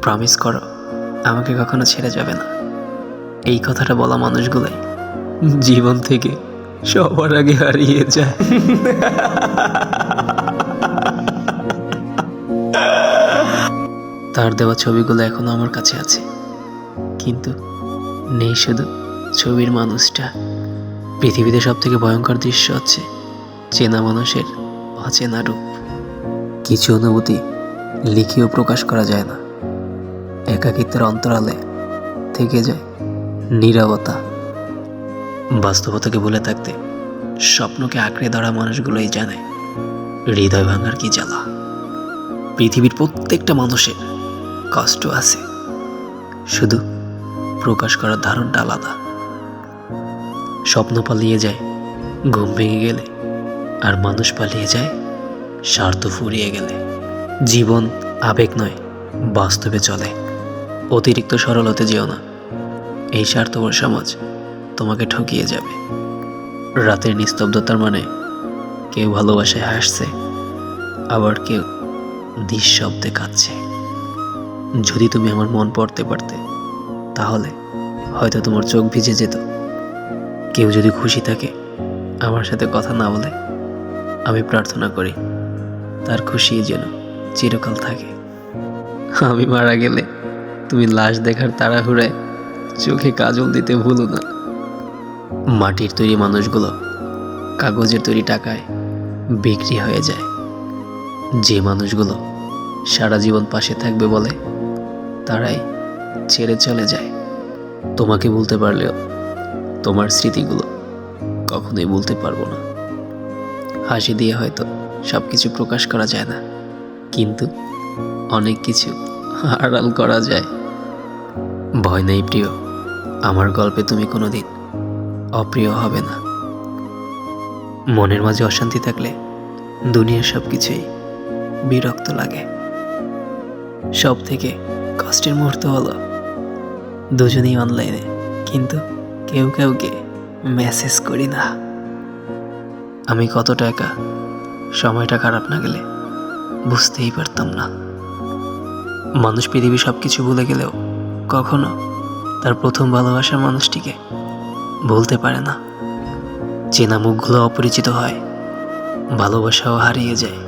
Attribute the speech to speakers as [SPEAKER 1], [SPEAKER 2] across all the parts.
[SPEAKER 1] Promise করো আমাকে কখনো ছেড়ে যাবে না। এই কথাটা বলা মানুষগুলাই জীবন থেকে সবার আগে হারিয়ে যায়। তার দেওয়া ছবিগুলো এখনো আমার কাছে আছে, কিন্তু নেই শুধু ছবির মানুষটা। পৃথিবীতে সব থেকে ভয়ঙ্কর দৃশ্য হচ্ছে চেনা মানুষের অচেনা রূপ। কিছু অনুভূতি লিখেও প্রকাশ করা যায় না, একাকিত্বের অন্তরালে থেকে যায় নীরবতা। বাস্তবতাকে ভুলে থাকতে স্বপ্নকে আঁকড়ে ধরা মানুষগুলোই জানে হৃদয় ভাঙার কি জ্বালা। পৃথিবীর প্রত্যেকটা মানুষের কষ্ট আছে, শুধু প্রকাশ করার ধারণটা আলাদা। স্বপ্ন পালিয়ে যায় ঘুম ভেঙে গেলে, আর মানুষ পালিয়ে যায় স্বার্থ ফুরিয়ে গেলে। জীবন আবেগ নয়, বাস্তবে চলে। অতিরিক্ত সরল হতে যেও না, এই স্বার্থপর সমাজ তোমাকে ঠকিয়ে যাবে। রাতের নিস্তব্ধতার মানে কেউ ভালোবাসায় হাসছে, আবার কেউ নিঃশব্দে কাঁদছে। যদি তুমি আমার মন পড়তে পারতে, তাহলে হয়তো তোমার চোখ ভিজে যেত। কেউ যদি খুশি থাকে আমার সাথে কথা না বলে, আমি প্রার্থনা করি তার খুশি যেন চিরকাল থাকে। আমি মারা গেলে তুমি লাশ দেখার তাড়াহুড়ায় চোখে কাজল দিতে ভুলো না। মাটির তৈরি মানুষগুলো কাগজের তৈরি টাকায় বিক্রি হয়ে যায়। যে মানুষগুলো সারা জীবন পাশে থাকবে বলে, তারাই ছেড়ে চলে যায়। তোমাকে বলতে পারলেও তোমার স্মৃতিগুলো কখনোই বলতে পারবো না। হাসি দিয়ে হয়তো সব কিছু প্রকাশ করা যায় না, কিন্তু অনেক কিছু আড়াল করা যায়। ভয় নেই প্রিয়, আমার গল্পে তুমি কোনোদিন অপ্রিয় হবে না। মনের মাঝে অশান্তি থাকলে দুনিয়ার সব কিছুই বিরক্ত লাগে। সব থেকে কষ্টের মুহূর্ত হলো দুজনেই অনলাইনে, কিন্তু কেউ কাউকে মেসেজ করি না। আমি কতটা একা, সময়টা খারাপ না গেলে বুঝতেই পারতাম না। মানুষ পৃথিবী সব কিছু ভুলে গেলেও কখনো তার প্রথম ভালোবাসার মানুষটিকে ভুলতে পারে না। চেনা মুখগুলো অপরিচিত হয়, ভালোবাসাও হারিয়ে যায়,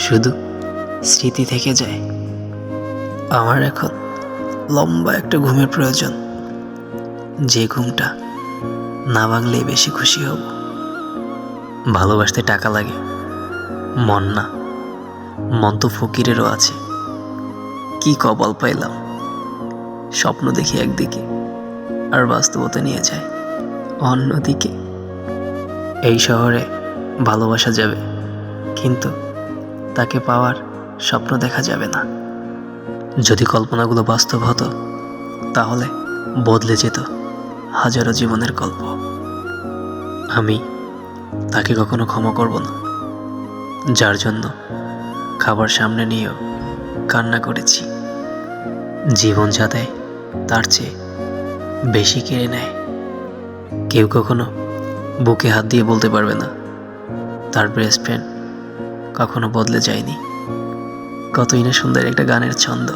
[SPEAKER 1] শুধু স্মৃতি থেকে যায়। আমার এখন লম্বা একটা ঘুমের প্রয়োজন, যে ঘুমটা না ভাঙলেই বেশি খুশি হব। ভালোবাসতে টাকা লাগে, মন না। মন তো ফকিরেরও আছে। কি কপাল পাইলাম, স্বপ্ন দেখি একদিকে আর বাস্তবতা নিয়ে যায় অন্যদিকে। এই শহরে ভালোবাসা যাবে, কিন্তু তাকে পাওয়ার স্বপ্ন দেখা যাবে না। যদি কল্পনাগুলো বাস্তব হতো, তাহলে বদলে যেত হাজারো জীবনের গল্প। আমি তাকে কখনো ক্ষমা করব না, যার জন্য খাবার সামনে নিয়েও কান্না করেছি। জীবন যা দেয় তার চেয়ে বেশি কেড়ে নেয়। কেউ কখনো বুকে হাত দিয়ে বলতে পারবে না তার বেস্ট ফ্রেন্ড কখনো বদলে যায়নি। কতই না সুন্দর একটা গানের ছন্দ।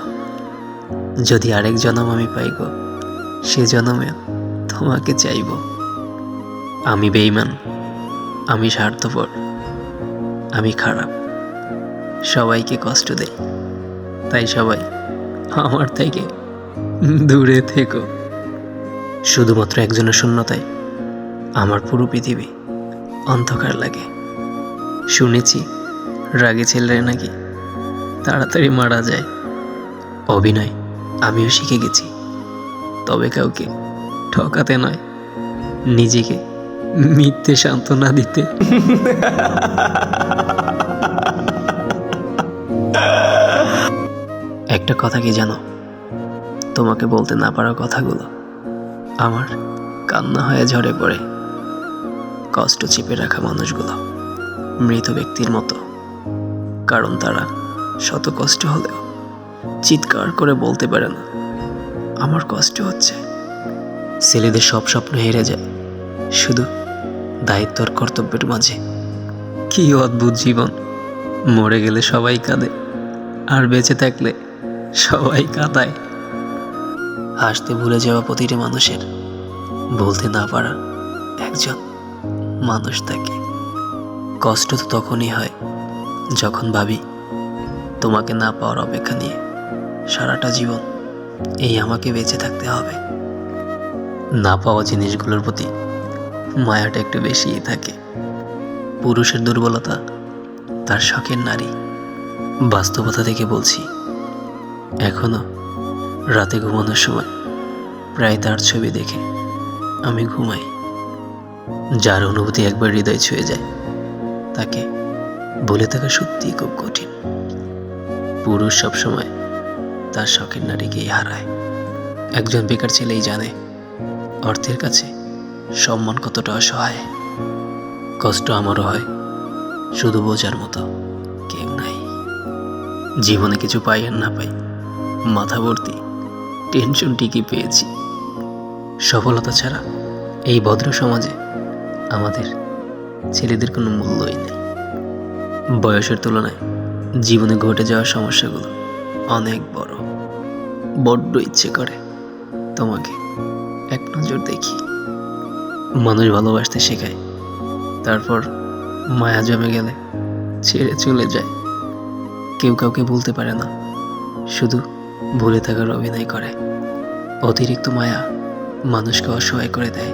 [SPEAKER 1] যদি আরেক জন্ম আমি পাইব, সে জন্মে তোমাকে চাইব। আমি বেঈমান, আমি স্বার্থপর, আমি খারাপ, সবাইকে কষ্ট দেই, তাই সবাই আমার থেকে দূরে থেকো। শুধুমাত্র একজনের শূন্যতায় আমার পুরো পৃথিবী অন্ধকার লাগে। শুনেছি রাগে ছেলেরা নাকি তাড়াতাড়ি মারা যায়। অভিনয় আমিও শিখে গেছি, তবে কাউকে ঠকাতে নয়, নিজেকে মিথ্যে সান্ত্বনা দিতে। একটা কথা কি জানো, তোমাকে বলতে না পারা কথাগুলো আমার কান্না হয়ে ঝরে পড়ে। কষ্ট চেপে রাখা মানুষগুলো মৃত ব্যক্তির মতো, কারণ তারা শত কষ্ট হলেও চিৎকার করে বলতে পারে না আমার কষ্ট হচ্ছে। ছেলেদের সব স্বপ্ন হেরে যায় শুধু দায়িত্ব আর কর্তব্যের মাঝে। কি অদ্ভুত জীবন, মরে গেলে সবাই কাঁদে, আর বেঁচে থাকলে সবাই কাঁদায়। হাসতে ভুলে যাওয়া প্রতিটি মানুষের বলতে না পারা একজন মানুষ থাকে। কষ্ট তো তখনই হয় যখন ভাবি তোমাকে না পাওয়ার অপেক্ষা নিয়ে সারাটা জীবন এই আমাকে বেঁচে থাকতে হবে। না পাওয়া জিনিসগুলোর প্রতি মায়াটা একটু বেশিই থাকে। পুরুষের দুর্বলতা তার শখের নারী। বাস্তবতা থেকে বলছি, এখনো রাতে ঘুমানোর সময় প্রায় তার ছবি দেখে আমি ঘুমাই। যার অনুভূতি একবার হৃদয় ছুঁয়ে যায় তাকে ভুলে থাকা সত্যিই খুব কঠিন। পুরুষ সবসময় তার শখের নারীকেই হারায়। একজন বেকার ছেলেই জানে অর্থের কাছে সম্মান কতটা অসহায়। কষ্ট আমারও হয়, শুধু বোঝার মতো কেউ নাই। জীবনে কিছু পাই আর না পাই, মাথা ভর্তি টেনশন ঠিকই পেয়েছি। সফলতা ছাড়া এই ভদ্র সমাজে আমাদের ছেলেদের কোনো মূল্যই নেই। বয়সের তুলনায় জীবনে ঘটে যাওয়া সমস্যাগুলো অনেক বড়। বড্ড ইচ্ছে করে তোমাকে এক নজর দেখি। মানুষ ভালোবাসতে শেখায়, তারপর মায়া জমে গেলে ছেড়ে চলে যায়। কেউ কাউকে ভুলতে পারে না, শুধু ভুলে থাকার অভিনয় করে। অতিরিক্ত মায়া মানুষকে অসহায় করে দেয়।